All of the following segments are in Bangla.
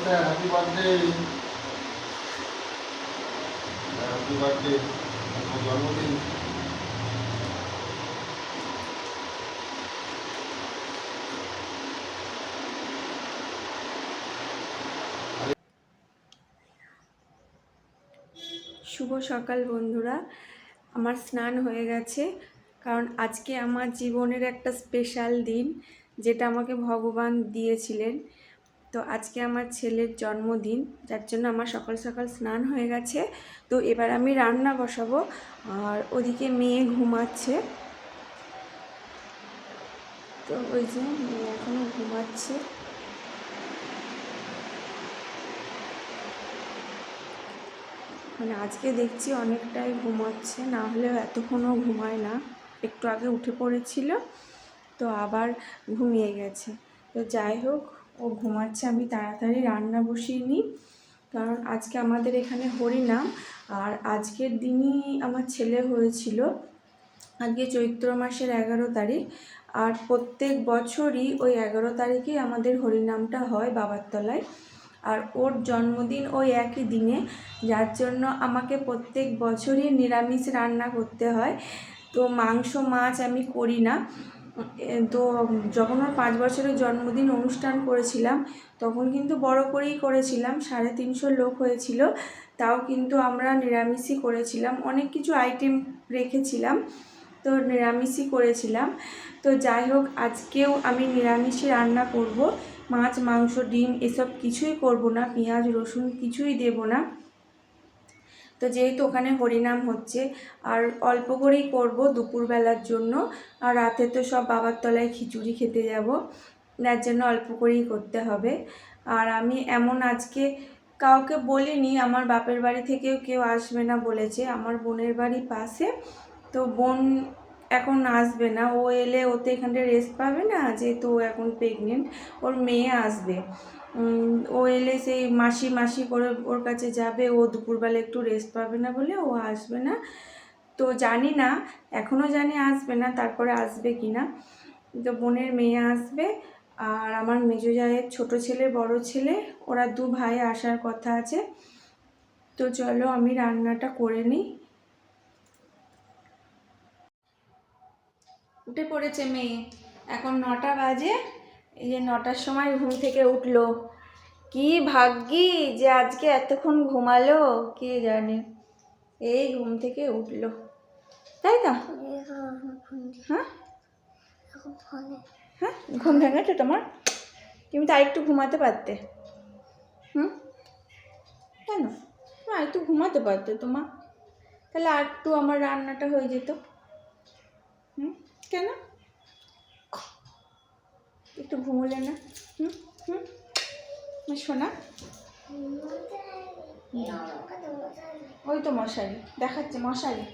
হ্যাপি বার্থডে, হ্যাপি বার্থডে, জন্মদিন। শুভ সকাল বন্ধুরা। আমার স্নান হয়ে গেছে, কারণ আজকে আমার জীবনের একটা স্পেশাল দিন, যেটা আমাকে ভগবান দিয়েছিলেন। তো আজকে আমার ছেলের জন্মদিন, যার জন্য আমার সকাল সকাল স্নান হয়ে গেছে। তো এবার আমি রান্না বসাবো, আর ওদিকে মেয়ে ঘুমাচ্ছে। তো ওই যে মেয়ে এখনো ঘুমাচ্ছে। মানে আজকে দেখছি অনেকটাই ঘুমাচ্ছে, না হলেও এতক্ষণও ঘুমায় না। একটু আগে উঠে পড়েছিল, তো আবার ঘুমিয়ে গেছে। তো যাই হোক, ও ঘুমাচ্ছে, আমি তাড়াতাড়ি রান্না বসিয়ে নিই, কারণ আজকে আমাদের এখানে হরিনাম। আর আজকের দিনই আমার ছেলে হয়েছিল, আজকে চৈত্র মাসের 11 তারিখ। আর প্রত্যেক বছরই ওই 11 তারিখেই আমাদের হরিনামটা হয় বাবার তলায়। আর ওর জন্মদিন ওই একই দিনে, যার জন্য আমাকে প্রত্যেক বছরই নিরামিষ রান্না করতে হয়। তো মাংস মাছ আমি করি না। তো যখন ওর 5 বছরের জন্মদিন অনুষ্ঠান করেছিলাম, তখন কিন্তু বড় করেই করেছিলাম, 350 লোক হয়েছিল। তাও কিন্তু আমরা নিরামিষই করেছিলাম, অনেক কিছু আইটেম রেখেছিলাম, তো নিরামিষই করেছিলাম। তো যাই হোক, আজকেও আমি নিরামিষই রান্না করব। মাছ মাংস ডিম এসব কিছুই করব না, পেঁয়াজ রসুন কিছুই দেব না। তো যেহেতু ওখানে হরিনাম হচ্ছে, আর অল্প করেই করব দুপুরবেলার জন্য, আর রাতে তো সব বাবার তলায় খিচুড়ি খেতে যাব, যার জন্য অল্প করেই করতে হবে। আর আমি এমন আজকে কাউকে বলিনি, আমার বাপের বাড়ি থেকেও কেউ আসবে না বলেছে, আমার বোনের বাড়ি পাশে। তো বোন এখন আসবে না, ও এলে ওতে এখানটা রেস্ট পাবে না, যেহেতু ও এখন প্রেগনেন্ট। ওর মেয়ে আসবে, ও এলে সেই মাসি মাসি করে ওর কাছে যাবে, ও দুপুরবেলা একটু রেস্ট পাবে না বলে ও আসবে না। তো জানি না, এখনও জানি আসবে না, তারপরে আসবে কি না। তো বোনের মেয়ে আসবে, আর আমার মেজো জায়ের ছোটো ছেলে বড় ছেলে, ওরা 2 ভাই আসার কথা আছে। তো চলো আমি রান্নাটা করে নিই। উঠে পড়েছে মেয়ে, এখন 9টা বাজে। এই যে 9টার সময় ঘুম থেকে উঠলো। কি ভাগ্যি যে আজকে এতক্ষণ ঘুমালো, কে জানে। এই ঘুম থেকে উঠলো, তাই তো? হ্যাঁ হ্যাঁ, ঘুম ভেঙেছে তোমার? তুমি তো আরেকটু ঘুমাতে পারতে। কেন? আর একটু ঘুমাতে পারতে তোমার, তাহলে আর একটু আমার রান্নাটা হয়ে যেত। কেন একটু ঘুমোলে না? হুম হুম শোনা, ওই তো মশারি দেখাচ্ছে, মশারি।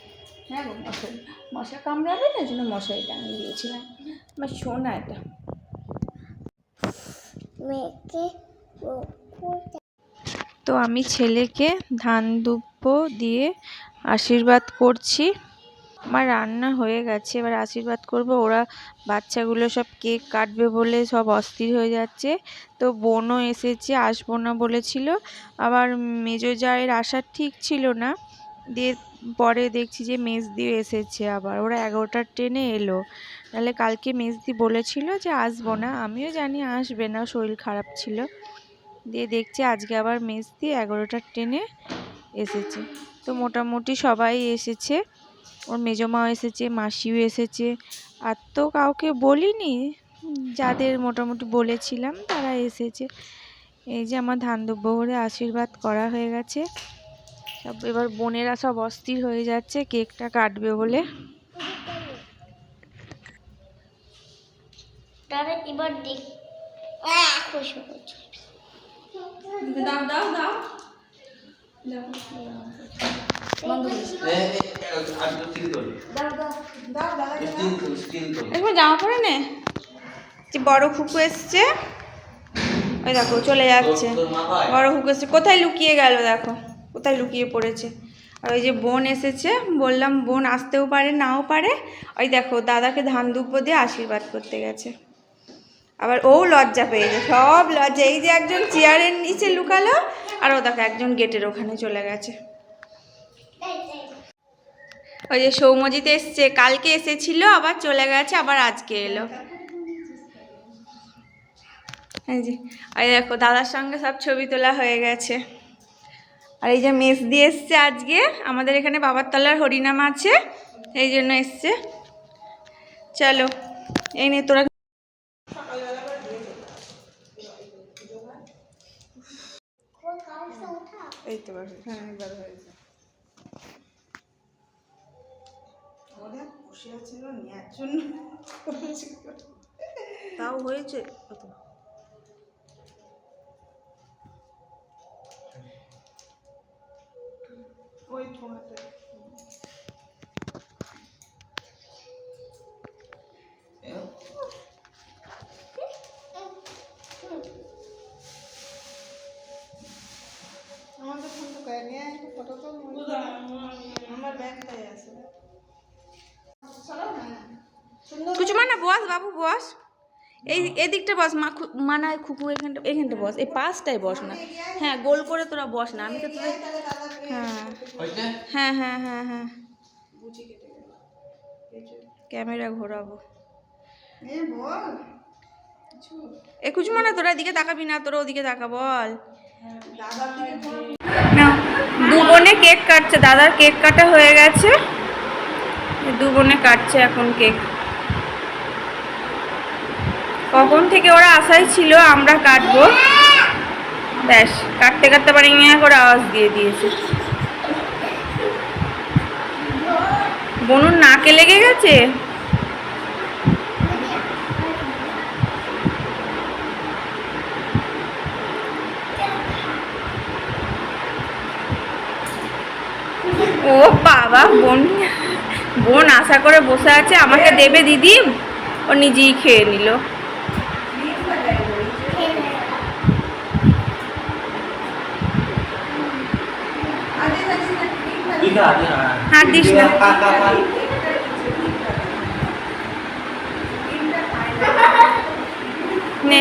হ্যাঁ গো মশারি, মশা কামড়াবে না, জন্য মশারি টাঙিয়ে দিয়েছিলাম। আমার শোনা এটা মেয়েকে। তো আমি ছেলেকে ধান দুব্ব দিয়ে আশীর্বাদ করছি। আমার রান্না হয়ে গেছে, এবার আশীর্বাদ করব। ওরা বাচ্চাগুলো সব কেক কাটবে বলে সব অস্থির হয়ে যাচ্ছে। তো বোনও এসেছে, আসবো না বলেছিল, আবার মেজো জায়ের আসার ঠিক ছিল না, দিয়ে পরে দেখছি যে মেজদিও এসেছে। আবার ওরা 11টার ট্রেনে এলো, নাহলে কালকে মেজদি বলেছিল যে আসবো না, আমিও জানি আসবে না, শরীর খারাপ ছিল। দিয়ে দেখছি আজকে আবার মেজদি 11টার ট্রেনে এসেছে। তো মোটামুটি সবাই এসেছে, ওর মেজমাও এসেছে, মাসিও এসেছে। আর তো কাউকে বলিনি, যাদের মোটামুটি বলেছিলাম তারা এসেছে। এই যে আমার ধান দুব্ব করে আশীর্বাদ করা হয়ে গেছে সব। এবার বোনেরা সব অস্থির হয়ে যাচ্ছে কেকটা কাটবে বলে। এবার দেখ, দাও দাও দাও জামা পরে নে। যে বড় খুকু এসছে, ওই দেখো চলে যাচ্ছে। বড় খুকু এসছে, কোথায় লুকিয়ে গেল দেখো, কোথায় লুকিয়ে পড়েছে। আর ওই যে বোন এসেছে, বললাম বোন আসতেও পারে নাও পারে। ওই দেখো দাদাকে ধান দুব্ব দিয়ে আশীর্বাদ করতে গেছে। আবার ও লজ্জা পেয়েছে, সব লজ্জা। এই যে একজন চেয়ারের নিচে লুকালো, আর ও দেখো একজন গেটের ওখানে চলে গেছে। ওই যে সৌম্যজিৎ এসছে, কালকে এসেছিল, আবার চলে গেছে, আবার আজকে এলো। এই যে এই দেখো দাদার সঙ্গে সব ছবি তোলা হয়ে গেছে। আর এই যে মেস দিয়ে এসছে আজকে, আমাদের এখানে বাবার তলার হরিনাম আছে, এই জন্য এসছে। চলো এই নে তোরা। এই তো হ্যাঁ এবার হয়েছে। বসে আছিল নেওয়ার জন্য, তাও হয়েছে কত। ওই ফোনটা আমাদের ফোন তো করে নিয়ে ফটো তো আমার ব্যাগটাই আছে। কিছু মানে বস বাবু বস, এই এদিকটা বস, মানায় খুকু এখানটা বস, এই পাশটাই বস না। হ্যাঁ গোল করে তোরা বস না, আমি তো তোদের হ্যাঁ হ্যাঁ হ্যাঁ হ্যাঁ ক্যামেরা ঘোরাবো। এ কিছু মানে তোরা এদিকে তাকাবি না, তোরা ওদিকে তাকা বল। না দু বোনে কেক কাটছে, দাদার কেক কাটা হয়ে গেছে, দু বোনে কাটছে এখন কেক। কখন থেকে ওরা আশাই ছিল আমরা কাটবো, ব্যাস কাটতে কাটতে পারি মিয়া করে আওয়াজ দিয়ে দিয়েছে। বনুর নাকে লেগে গেছে। ও বাবা, বোন আশা করে বসে আছে আমাকে দেবে দিদি, ও নিজেই খেয়ে নিল। হাত দিস না। নে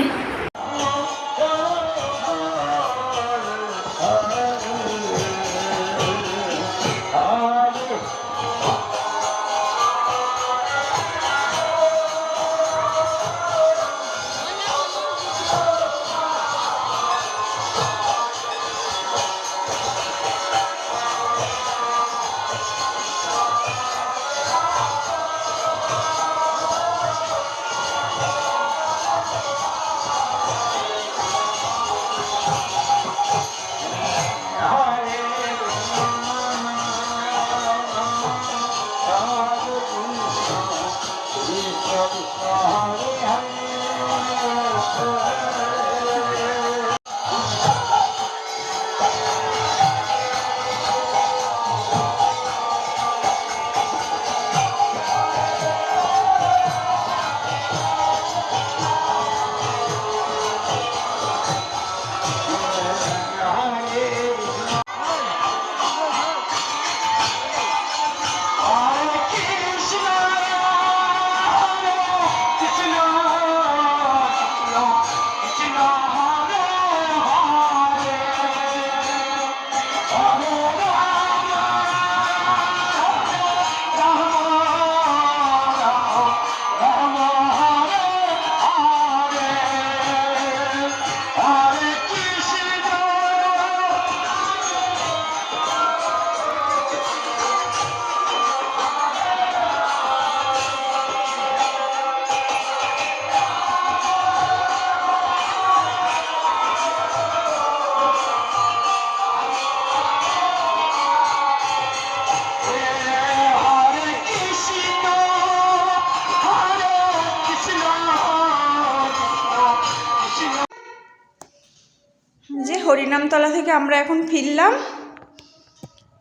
যে হরিনামতলা থেকে আমরা এখন ফিরলাম,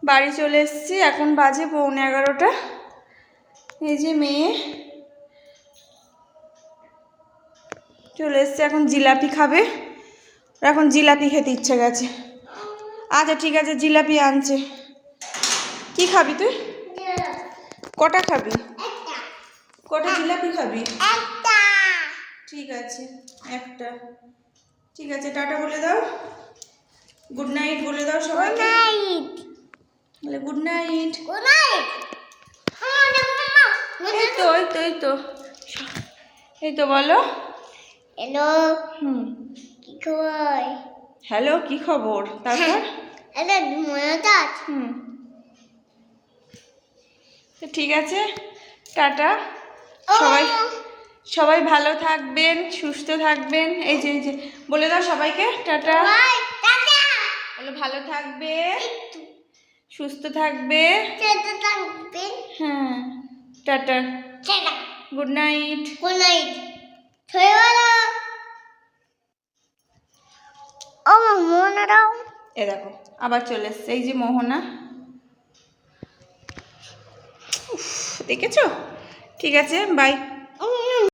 বাড়ি চলে এসেছি, এখন বাজে 11:15। এই যে মেয়ে চলে এসছে, এখন জিলাপি খাবে, এখন জিলাপি খেতে ইচ্ছে গেছে। আচ্ছা ঠিক আছে জিলাপি আনছে। কি খাবি তুই? কটা খাবি? কটা জিলাপি খাবি? ঠিক আছে একটা। ঠিক আছে, টাটা বলে দাও, গুড নাইট বলে দাও সবাইকে। বলে গুড নাইট। এই তো এই তো এই তো এই তো বলো। হ্যালো, হুম, কি খবর? হ্যালো, কি খবর? তারপর হ্যালো, মনে আছে? হুম, তো ঠিক আছে, টাটা। সবাই সবাই ভালো থাকবেন, সুস্থ থাকবেন। এই যে বলে দাও সবাইকে টাটা। By, tata. বলো ভালো থাকবে, সুস্থ থাকবে। টাটা থাকবেন। হ্যাঁ, tata, tata. Good night. Good night. শুয়ে পড়ো। ও মনে দাও। এ দেখো আবার চলে এসছে এই যে মোহনা। উফ, দেখেছো? ঠিক আছে, বাই।